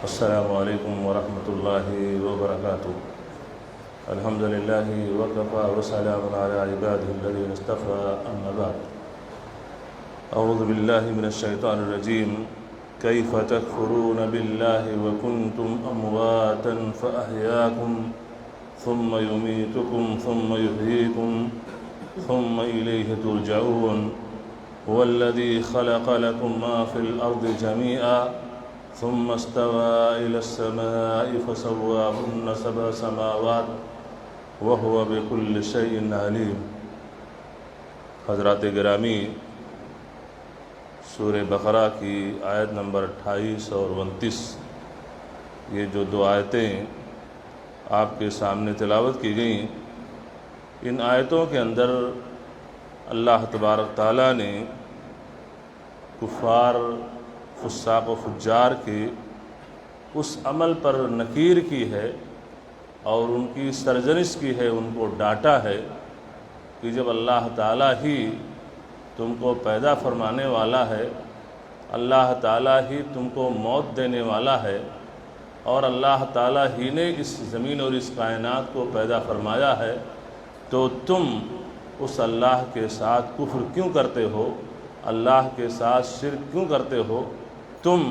السلام علیکم ورحمۃ اللہ وبرکاتہ۔ الحمد للہ وکفى وسلام علی عباده الذین اصطفى، اما بعد۔ اعوذ باللہ من الشیطان الرجیم۔ کیف تکفرون باللہ وکنتم امواتا فاحیاکم ثم یمیتکم ثم یحییکم ثم الیہ ترجعون۔ هو الذی خلق لکم ما فی الارض جمیعا ثم استوى إلى السماء فسواهن سبع سماوات وهو بكل شيء عليم۔ حضرات گرامی، سورہ بقرہ کی آیت نمبر 28 اور 29، یہ جو دو آیتیں آپ کے سامنے تلاوت کی گئیں، ان آیتوں کے اندر اللہ تبارک تعالیٰ نے کفار، فساق و فجار کے اس عمل پر نکیر کی ہے اور ان کی سرزنش کی ہے، ان کو ڈانٹا ہے کہ جب اللہ تعالیٰ ہی تم کو پیدا فرمانے والا ہے، اللہ تعالیٰ ہی تم کو موت دینے والا ہے، اور اللہ تعالیٰ ہی نے اس زمین اور اس کائنات کو پیدا فرمایا ہے، تو تم اس اللہ کے ساتھ کفر کیوں کرتے ہو، اللہ کے ساتھ شرک کیوں کرتے ہو، تم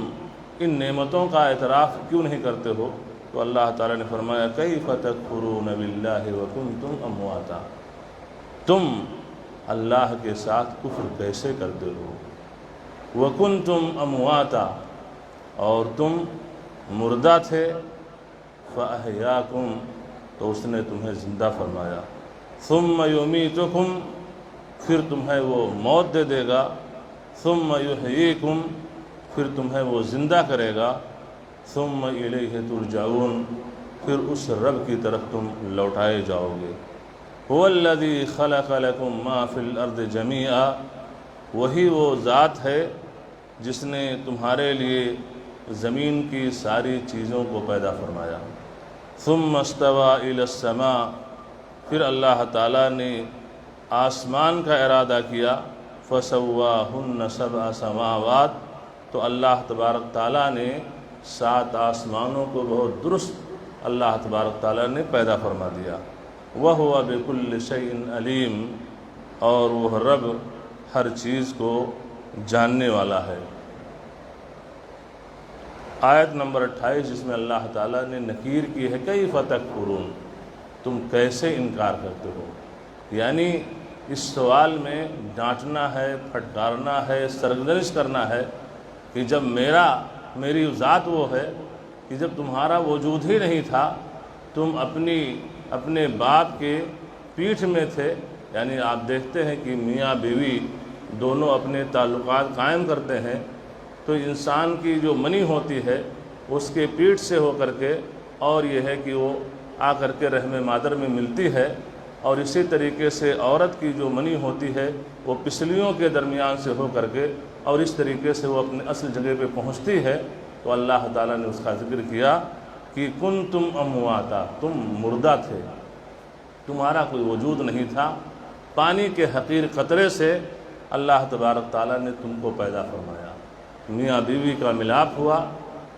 ان نعمتوں کا اعتراف کیوں نہیں کرتے ہو؟ تو اللہ تعالیٰ نے فرمایا کیف تکفرون باللہ وکنتم امواتا، تم اللہ کے ساتھ کفر کیسے کرتے ہو؟ وکنتم امواتا، اور تم مردہ تھے، فاحیاکم، تو اس نے تمہیں زندہ فرمایا، ثم یمیتکم، پھر تمہیں وہ موت دے دے گا، ثم یحییکم، پھر تمہیں وہ زندہ کرے گا، ثم الیہ ترجعون، پھر اس رب کی طرف تم لوٹائے جاؤ گے۔ هو الذی خلق لکم ما فی الارض جمیعا، وہی وہ ذات ہے جس نے تمہارے لیے زمین کی ساری چیزوں کو پیدا فرمایا۔ ثم استوى الی السماء، پھر اللہ تعالیٰ نے آسمان کا ارادہ کیا، فسواہن سبع سماوات، تو اللہ تبارک تعالیٰ نے 7 آسمانوں کو بہت درست اللہ تبارک تعالیٰ نے پیدا فرما دیا۔ وَهُوَ بِكُلِّ شَيْءٍ عَلِيمٌ، اور وہ رب ہر چیز کو جاننے والا ہے۔ آیت نمبر 28 جس میں اللہ تعالیٰ نے نکیر کی ہے کیف تکفرون، تم کیسے انکار کرتے ہو، یعنی اس سوال میں ڈانٹنا ہے، پھٹکارنا ہے، سرزنش کرنا ہے کہ جب میری ذات وہ ہے کہ جب تمہارا وجود ہی نہیں تھا، تم اپنے باپ کے پیٹھ میں تھے، یعنی آپ دیکھتے ہیں کہ میاں بیوی دونوں اپنے تعلقات قائم کرتے ہیں، تو انسان کی جو منی ہوتی ہے اس کے پیٹھ سے ہو کر کے، اور یہ ہے کہ وہ آ کر کے رحم مادر میں ملتی ہے، اور اسی طریقے سے عورت کی جو منی ہوتی ہے وہ پسلیوں کے درمیان سے ہو کر کے، اور اس طریقے سے وہ اپنے اصل جگہ پہ پہنچتی ہے۔ تو اللہ تعالیٰ نے اس کا ذکر کیا کہ کنتم امواتا، تم مردہ تھے، تمہارا کوئی وجود نہیں تھا، پانی کے حقیر قطرے سے اللہ تبارک تعالیٰ نے تم کو پیدا فرمایا، میاں بیوی کا ملاپ ہوا،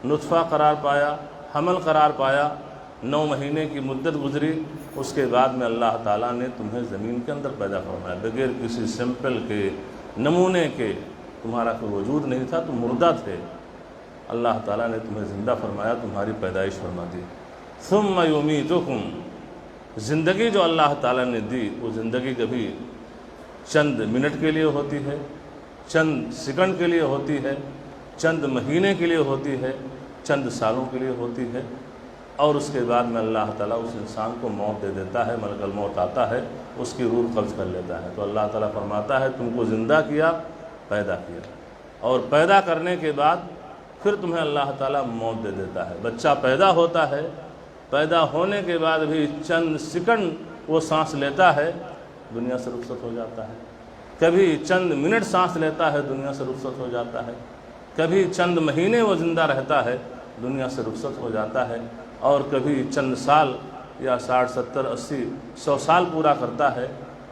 نطفہ قرار پایا، حمل قرار پایا، 9 مہینے کی مدت گزری، اس کے بعد میں اللہ تعالیٰ نے تمہیں زمین کے اندر پیدا فرمایا، بغیر کسی سیمپل کے، نمونے کے، تمہارا کوئی وجود نہیں تھا، تم مردہ تھے، اللہ تعالیٰ نے تمہیں زندہ فرمایا، تمہاری پیدائش فرما دی۔ ثم یمیتکم، زندگی جو اللہ تعالیٰ نے دی، وہ زندگی کبھی چند منٹ کے لیے ہوتی ہے، چند سیکنڈ کے لیے ہوتی ہے، چند مہینے کے لیے ہوتی ہے، چند سالوں کے لیے ہوتی ہے، اور اس کے بعد میں اللہ تعالیٰ اس انسان کو موت دے دیتا ہے، ملک الموت آتا ہے، اس کی روح قبض کر لیتا ہے۔ تو اللہ تعالیٰ فرماتا ہے تم کو زندہ کیا، پیدا کیا، اور پیدا کرنے کے بعد پھر تمہیں اللہ تعالیٰ موت دے دیتا ہے۔ بچہ پیدا ہوتا ہے، پیدا ہونے کے بعد بھی چند سیکنڈ وہ سانس لیتا ہے، دنیا سے رخصت ہو جاتا ہے، کبھی چند منٹ سانس لیتا ہے، دنیا سے رخصت ہو جاتا ہے، کبھی چند مہینے وہ زندہ رہتا ہے، دنیا سے رخصت ہو جاتا ہے، اور کبھی چند سال یا 60 70 80 100 سال پورا کرتا ہے،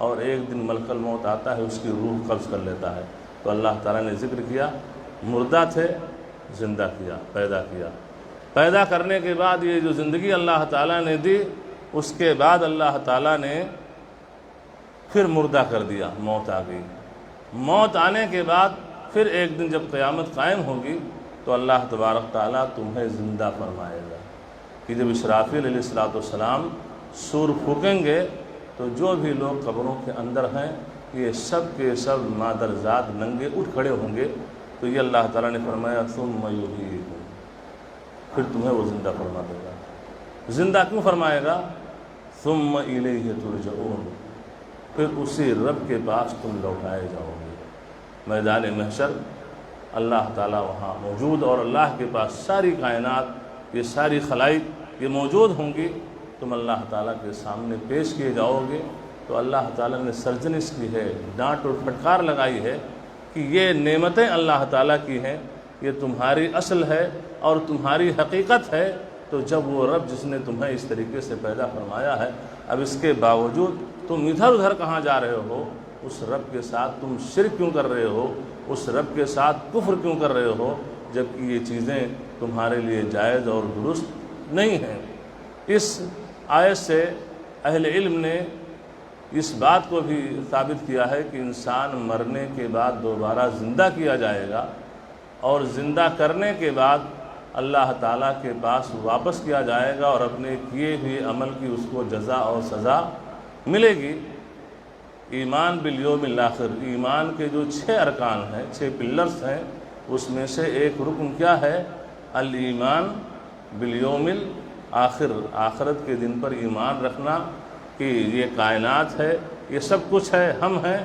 اور ایک دن ملک الموت آتا ہے، اس کی روح قبض کر لیتا ہے۔ تو اللہ تعالیٰ نے ذکر کیا، مردہ تھے، زندہ کیا، پیدا کیا، پیدا کرنے کے بعد یہ جو زندگی اللہ تعالیٰ نے دی، اس کے بعد اللہ تعالیٰ نے پھر مردہ کر دیا، موت آ گئی۔ موت آنے کے بعد پھر ایک دن جب قیامت قائم ہوگی تو اللہ تبارک تعالیٰ تمہیں زندہ فرمائے گا کہ جب اسرافیل علیہ السلام سور پھونکیں گے تو جو بھی لوگ قبروں کے اندر ہیں یہ سب کے سب مادرزاد ننگے اٹھ کھڑے ہوں گے۔ تو یہ اللہ تعالیٰ نے فرمایا ثم یحییکم، پھر تمہیں وہ زندہ فرما دے گا۔ زندہ کیوں فرمائے گا؟ ثم الیہ ترجعون، پھر اسی رب کے پاس تم لوٹائے جاؤ گے۔ میدان محشر اللہ تعالیٰ وہاں موجود، اور اللہ کے پاس ساری کائنات، یہ ساری خلائق یہ موجود ہوں گی۔ تم اللہ تعالیٰ کے سامنے پیش کیے جاؤ گے تو اللہ تعالیٰ نے سرزنش کی ہے، ڈانٹ اور پھٹکار لگائی ہے کہ یہ نعمتیں اللہ تعالیٰ کی ہیں، یہ تمہاری اصل ہے اور تمہاری حقیقت ہے۔ تو جب وہ رب جس نے تمہیں اس طریقے سے پیدا فرمایا ہے، اب اس کے باوجود تم ادھر ادھر کہاں جا رہے ہو؟ اس رب کے ساتھ تم شرک کیوں کر رہے ہو؟ اس رب کے ساتھ کفر کیوں کر رہے ہو جبکہ یہ چیزیں تمہارے لیے جائز اور درست نہیں ہیں؟ اس آیت سے اہل علم نے اس بات کو بھی ثابت کیا ہے کہ انسان مرنے کے بعد دوبارہ زندہ کیا جائے گا، اور زندہ کرنے کے بعد اللہ تعالیٰ کے پاس واپس کیا جائے گا اور اپنے کیے ہوئے عمل کی اس کو جزا اور سزا ملے گی۔ ایمان بالیوم الآخر، ایمان کے جو 6 ارکان ہیں، 6 پلرز ہیں، اس میں سے ایک رکن کیا ہے؟ الایمان بالیوم الآخر، آخرت کے دن پر ایمان رکھنا کہ یہ کائنات ہے، یہ سب کچھ ہے، ہم ہیں،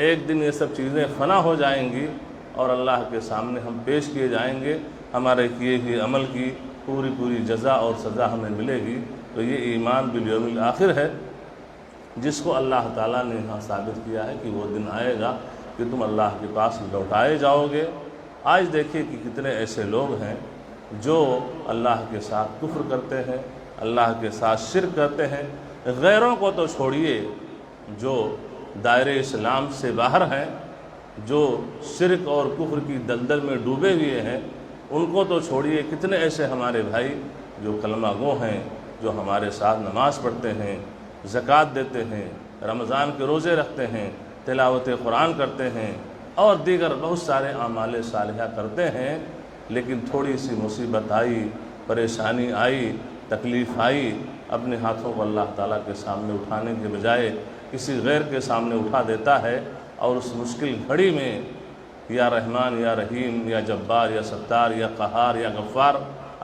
ایک دن یہ سب چیزیں فنا ہو جائیں گی اور اللہ کے سامنے ہم پیش کیے جائیں گے، ہمارے کیے ہوئے عمل کی پوری جزا اور سزا ہمیں ملے گی۔ تو یہ ایمان بالیوم الآخر ہے جس کو اللہ تعالیٰ نے یہاں ثابت کیا ہے کہ وہ دن آئے گا کہ تم اللہ کے پاس لوٹائے جاؤ گے۔ آج دیکھیے کہ کتنے ایسے لوگ ہیں جو اللہ کے ساتھ کفر کرتے ہیں، اللہ کے ساتھ شرک کرتے ہیں، غیروں کو تو چھوڑیے، جو دائرے اسلام سے باہر ہیں، جو شرک اور کفر کی دلدل میں ڈوبے ہوئے ہیں، ان کو تو چھوڑیے، کتنے ایسے ہمارے بھائی جو کلمہ گو ہیں، جو ہمارے ساتھ نماز پڑھتے ہیں، زکوٰۃ دیتے ہیں، رمضان کے روزے رکھتے ہیں، تلاوت قرآن کرتے ہیں اور دیگر بہت سارے اعمال صالحہ کرتے ہیں، لیکن تھوڑی سی مصیبت آئی، پریشانی آئی، تکلیف آئی، اپنے ہاتھوں کو اللہ تعالیٰ کے سامنے اٹھانے کے بجائے کسی غیر کے سامنے اٹھا دیتا ہے، اور اس مشکل گھڑی میں یا رحمان یا رحیم یا جبار یا ستار یا قہار یا غفار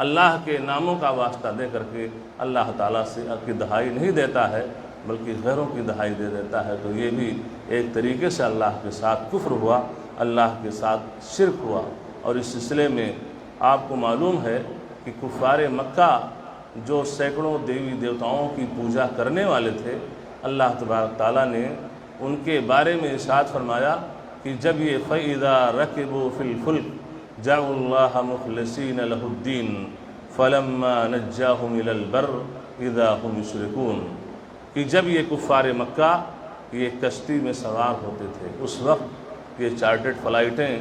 اللہ کے ناموں کا واسطہ دے کر کے اللہ تعالیٰ سے کی دہائی نہیں دیتا ہے بلکہ غیروں کی دہائی دے دیتا ہے، تو یہ بھی ایک طریقے سے اللہ کے ساتھ کفر ہوا، اللہ کے ساتھ شرک ہوا۔ اور اس سلسلے میں آپ کو معلوم ہے کہ کفار مکہ جو سینکڑوں دیوی دیوتاؤں کی پوجا کرنے والے تھے، اللہ تبارک تعالیٰ نے ان کے بارے میں ارشاد فرمایا کہ جب یہ فَإِذَا رَكِبُوا فِي الْفُلْكِ جَعَلُوا اللَّهَ مُخْلِصِينَ لَهُ الدِّينَ فَلَمَّا نَجَّاهُمْ إِلَى الْبَرِّ إِذَا هُمْ يُشْرِكُونَ کہ جب یہ کفار مکہ یہ کشتی میں سوار ہوتے تھے، اس وقت یہ چارٹرڈ فلائٹیں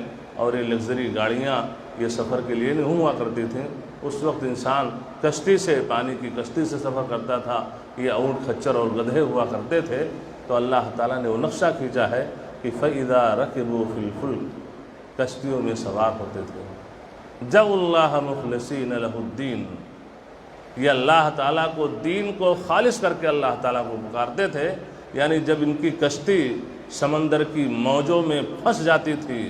اور یہ لگژری گاڑیاں یہ سفر کے لیے نہیں ہوا کرتی تھیں، اس وقت انسان کشتی سے، پانی کی کشتی سے سفر کرتا تھا، یہ اونٹ کھچر اور گدھے ہوا کرتے تھے۔ تو اللہ تعالیٰ نے وہ نقشہ کھینچا ہے کہ فَإِذَا رَكِبُوا فِي الْفُلْكِ کشتیوں میں سوار ہوتے تھے، جَعَلُوا اللَّهَ مُخْلِصِينَ لَهُ الدِّينَ یہ اللہ تعالیٰ کو دین کو خالص کر کے اللہ تعالیٰ کو پکارتے تھے، یعنی جب ان کی کشتی سمندر کی موجوں میں پھنس جاتی تھی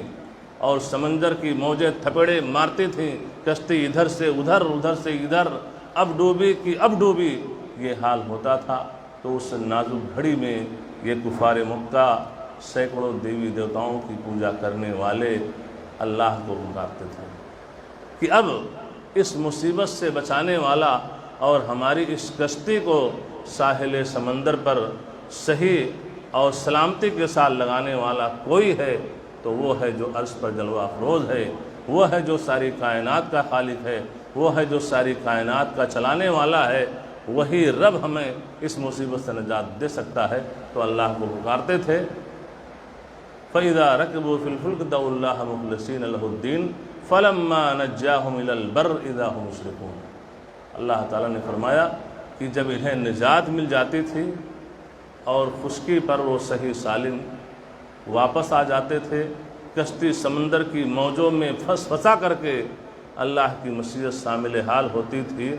اور سمندر کی موجیں تھپڑے مارتی تھیں، کشتی ادھر سے ادھر، ادھر سے ادھر، اب ڈوبی کہ اب ڈوبی، یہ حال ہوتا تھا، تو اس نازک گھڑی میں یہ کفار مکہ سینکڑوں دیوی دیوتاؤں کی پوجا کرنے والے اللہ کو پکارتے تھے کہ اب اس مصیبت سے بچانے والا اور ہماری اس کشتی کو ساحل سمندر پر صحیح اور سلامتی کے ساتھ لگانے والا کوئی ہے تو وہ ہے جو عرش پر جلوہ افروز ہے، وہ ہے جو ساری کائنات کا خالق ہے، وہ ہے جو ساری کائنات کا چلانے والا ہے، وہی رب ہمیں اس مصیبت سے نجات دے سکتا ہے۔ تو اللہ کو پکارتے تھے، فَإِذَا رَكِبُوا فِي الْفُلْكِ دَعَوُا اللَّهَ مُخْلِصِينَ لَهُ الدِّينَ فَلَمَّا نَجَّاهُمْ إِلَى الْبَرِّ إِذَا هُمْ يُشْرِكُونَ۔ اللہ تعالیٰ نے فرمایا کہ جب انہیں نجات مل جاتی تھی اور خشکی پر وہ صحیح سالم واپس آ جاتے تھے، کشتی سمندر کی موجوں میں پھنسا کر کے اللہ کی مشیت شامل حال ہوتی تھی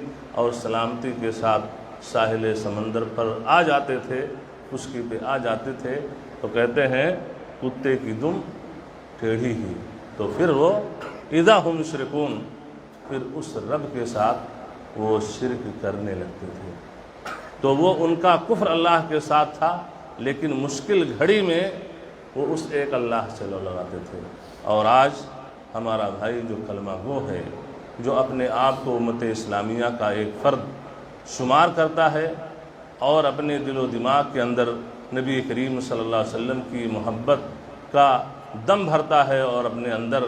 اور سلامتی کے ساتھ ساحل سمندر پر آ جاتے تھے، خشکی پہ آ جاتے تھے، تو کہتے ہیں کتے کی دم ٹیڑھی ہی، تو پھر وہ اذا ہم یشرکون، پھر اس رب کے ساتھ وہ شرک کرنے لگتے تھے۔ تو وہ ان کا کفر اللہ کے ساتھ تھا، لیکن مشکل گھڑی میں وہ اس ایک اللہ سے لگاتے تھے۔ اور آج ہمارا بھائی جو کلمہ گو ہے، جو اپنے آپ کو امت اسلامیہ کا ایک فرد شمار کرتا ہے اور اپنے دل و دماغ کے اندر نبی کریم صلی اللہ علیہ وسلم کی محبت کا دم بھرتا ہے اور اپنے اندر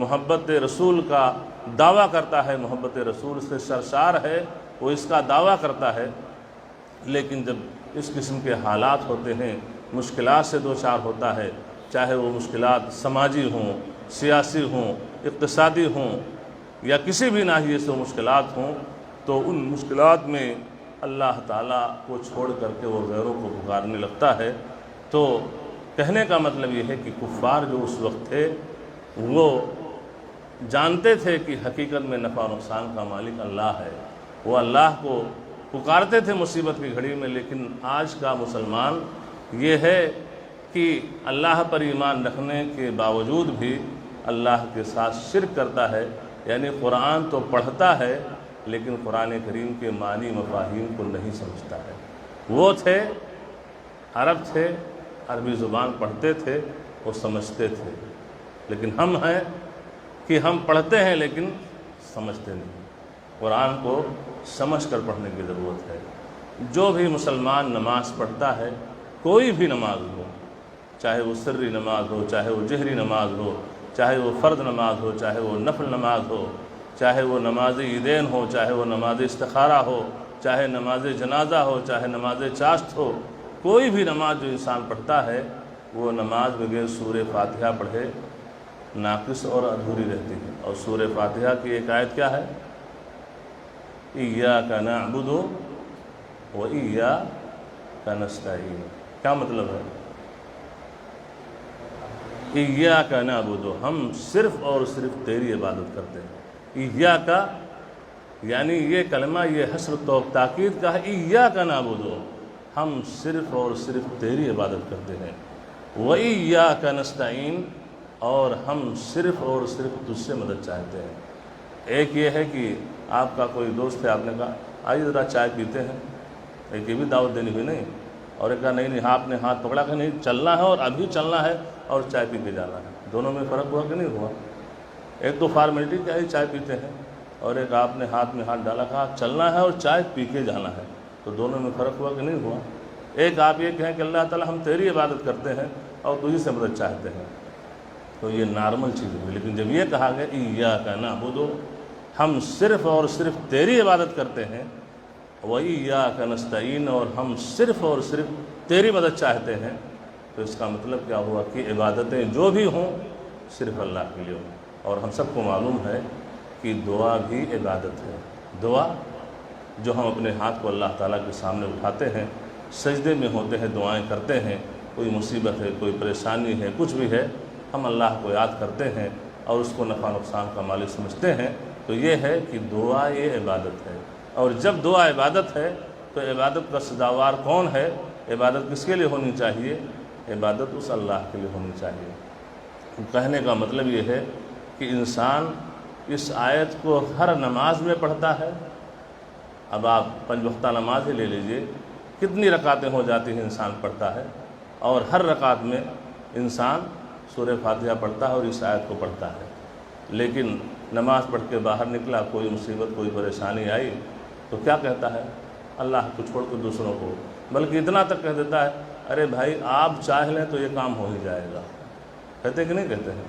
محبت رسول کا دعویٰ کرتا ہے، محبت رسول سے سرشار ہے، وہ اس کا دعویٰ کرتا ہے، لیکن جب اس قسم کے حالات ہوتے ہیں، مشکلات سے دوچار ہوتا ہے، چاہے وہ مشکلات سماجی ہوں، سیاسی ہوں، اقتصادی ہوں، یا کسی بھی ناحیے سے مشکلات ہوں، تو ان مشکلات میں اللہ تعالیٰ کو چھوڑ کر کے وہ غیروں کو پکارنے لگتا ہے۔ تو کہنے کا مطلب یہ ہے کہ کفار جو اس وقت تھے وہ جانتے تھے کہ حقیقت میں نفع و نقصان کا مالک اللہ ہے، وہ اللہ کو پکارتے تھے مصیبت کی گھڑی میں، لیکن آج کا مسلمان یہ ہے کہ اللہ پر ایمان رکھنے کے باوجود بھی اللہ کے ساتھ شرک کرتا ہے، یعنی قرآن تو پڑھتا ہے لیکن قرآن کریم کے معنی مفاہیم کو نہیں سمجھتا ہے۔ وہ تھے، عرب تھے، عربی زبان پڑھتے تھے، وہ سمجھتے تھے، لیکن ہم ہیں کہ ہم پڑھتے ہیں لیکن سمجھتے نہیں۔ قرآن کو سمجھ کر پڑھنے کی ضرورت ہے۔ جو بھی مسلمان نماز پڑھتا ہے، کوئی بھی نماز ہو، چاہے وہ سری نماز ہو، چاہے وہ جہری نماز ہو، چاہے وہ فرض نماز ہو، چاہے وہ نفل نماز ہو، چاہے وہ نماز عیدین ہو، چاہے وہ نماز استخارہ ہو، چاہے نماز جنازہ ہو، چاہے نماز چاشت ہو، کوئی بھی نماز جو انسان پڑھتا ہے وہ نماز بغیر سورہ فاتحہ پڑھے ناقص اور ادھوری رہتی ہے۔ اور سورہ فاتحہ کی ایک آیت کیا ہے؟ ایاک نعبد و ایاک نستعین۔ کیا مطلب ہے؟ ایاک نعبد، ہم صرف اور صرف تیری عبادت کرتے ہیں۔ ایاک یعنی یہ کلمہ یہ حسر و تاکید کا ہے، ایاک نعبد، ہم صرف اور صرف تیری عبادت کرتے ہیں، و ایاک نستعین، اور ہم صرف اور صرف تجھ سے مدد چاہتے ہیں۔ ایک یہ ہے کہ آپ کا کوئی دوست ہے، آپ نے کہا آئیے ذرا چائے پیتے ہیں، ایک یہ بھی دعوت دینی ہوئی نہیں، اور ایک کہا نہیں آپ نے ہاتھ پکڑا کہ نہیں چلنا ہے اور ابھی چلنا ہے اور چائے پی کے جانا ہے۔ دونوں میں فرق ہوا کہ نہیں ہوا؟ ایک تو فارمیلٹی کیا ہی چائے پیتے ہیں، اور ایک آپ نے ہاتھ میں ہاتھ ڈالا کہا چلنا ہے اور چائے پی کے جانا ہے، تو دونوں میں فرق ہوا کہ نہیں ہوا؟ ایک آپ یہ کہیں کہ اللہ تعالیٰ ہم تیری عبادت کرتے ہیں اور تجھی سے مدد چاہتے ہیں، تو یہ نارمل چیز ہوئی۔ لیکن جب یہ کہا گیا ایاک نعبد، ہم صرف اور صرف تیری عبادت کرتے ہیں، و ایاک نستعین، اور ہم صرف اور صرف تیری مدد چاہتے ہیں، تو اس کا مطلب کیا ہوا کہ عبادتیں جو بھی ہوں صرف اللہ کے لیے ہوں۔ اور ہم سب کو معلوم ہے کہ دعا بھی عبادت ہے۔ دعا جو ہم اپنے ہاتھ کو اللہ تعالیٰ کے سامنے اٹھاتے ہیں، سجدے میں ہوتے ہیں، دعائیں کرتے ہیں، کوئی مصیبت ہے، کوئی پریشانی ہے، کچھ بھی ہے، ہم اللہ کو یاد کرتے ہیں اور اس کو نفع نقصان کا مالک سمجھتے ہیں، تو یہ ہے کہ دعا یہ عبادت ہے۔ اور جب دعا عبادت ہے تو عبادت کا سزاوار کون ہے؟ عبادت کس کے لیے ہونی چاہیے؟ عبادت اس اللہ کے لیے ہونی چاہیے۔ کہنے کا مطلب یہ ہے کہ انسان اس آیت کو ہر نماز میں پڑھتا ہے۔ اب آپ 5 وقتہ نماز ہی لے لیجئے، کتنی رکعتیں ہو جاتی ہیں انسان پڑھتا ہے، اور ہر رکعت میں انسان سورہ فاتحہ پڑھتا ہے اور اس آیت کو پڑھتا ہے، لیکن نماز پڑھ کے باہر نکلا، کوئی مصیبت کوئی پریشانی آئی تو کیا کہتا ہے؟ اللہ کو چھوڑ کے دوسروں کو، بلکہ اتنا تک کہہ دیتا ہے ارے بھائی آپ چاہ لیں تو یہ کام ہو ہی جائے گا۔ کہتے کہ نہیں کہتے ہیں؟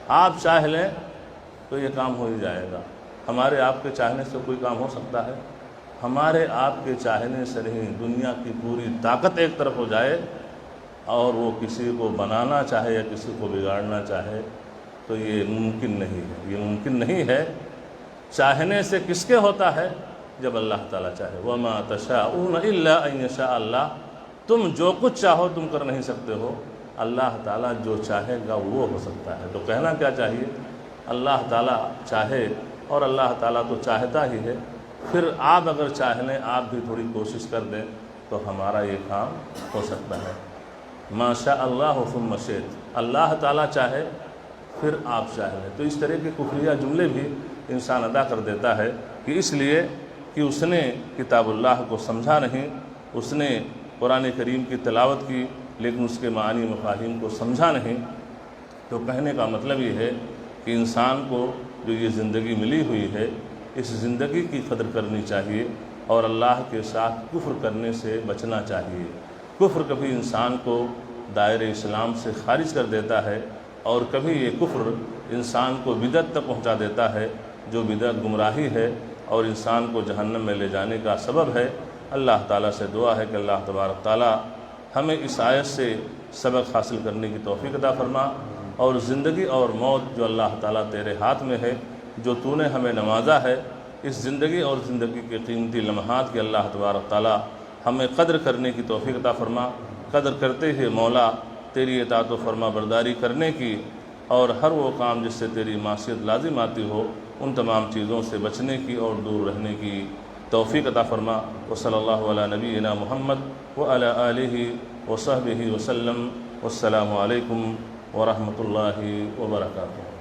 آپ چاہ لیں تو یہ کام ہو ہی جائے گا۔ ہمارے آپ کے چاہنے سے کوئی کام ہو سکتا ہے؟ ہمارے آپ کے چاہنے سے نہیں، دنیا کی پوری طاقت ایک طرف ہو جائے اور وہ کسی کو بنانا چاہے یا کسی کو بگاڑنا چاہے، تو یہ ممکن نہیں ہے، یہ ممکن نہیں ہے۔ چاہنے سے کس کے ہوتا ہے؟ جب اللہ تعالیٰ چاہے۔ وَمَا تَشَاءُونَ إِلَّا أَن يَشَاءَ اللَّهُ، تم جو کچھ چاہو تم کر نہیں سکتے ہو، اللہ تعالیٰ جو چاہے گا وہ ہو سکتا ہے۔ تو کہنا کیا چاہیے؟ اللہ تعالیٰ چاہے، اور اللہ تعالیٰ تو چاہتا ہی ہے، پھر آپ اگر چاہ لیں، آپ بھی تھوڑی کوشش کر دیں تو ہمارا یہ کام ہو سکتا ہے۔ ما شاء اللہ ثم شئت، اللہ تعالیٰ چاہے پھر آپ چاہ لیں۔ تو اس طرح کے کفریہ جملے بھی انسان ادا کر دیتا ہے کہ اس لیے کہ اس نے کتاب اللہ کو سمجھا نہیں، اس نے قرآن کریم کی تلاوت کی لیکن اس کے معانی مفاہیم کو سمجھا نہیں۔ تو کہنے کا مطلب یہ ہے کہ انسان کو جو یہ زندگی ملی ہوئی ہے، اس زندگی کی قدر کرنی چاہیے اور اللہ کے ساتھ کفر کرنے سے بچنا چاہیے۔ کفر کبھی انسان کو دائرہ اسلام سے خارج کر دیتا ہے، اور کبھی یہ کفر انسان کو بدعت تک پہنچا دیتا ہے، جو بدعت گمراہی ہے اور انسان کو جہنم میں لے جانے کا سبب ہے۔ اللہ تعالیٰ سے دعا ہے کہ اللہ تبارک تعالیٰ ہمیں اس آیت سے سبق حاصل کرنے کی توفیق عطا فرما، اور زندگی اور موت جو اللہ تعالیٰ تیرے ہاتھ میں ہے، جو تو نے ہمیں نوازا ہے، اس زندگی اور زندگی کے قیمتی لمحات کی اللہ تبارک تعالیٰ ہمیں قدر کرنے کی توفیق عطا فرما۔ قدر کرتے ہوئے مولا تیری اطاعت و فرما برداری کرنے کی، اور ہر وہ کام جس سے تیری معصیت لازم آتی ہو ان تمام چیزوں سے بچنے کی اور دور رہنے کی توفیق عطا فرما۔ وصلی اللہ علی نبینا محمد وعلی آلہ وصحبہ وسلم۔ والسلام علیکم ورحمۃ اللہ وبرکاتہ۔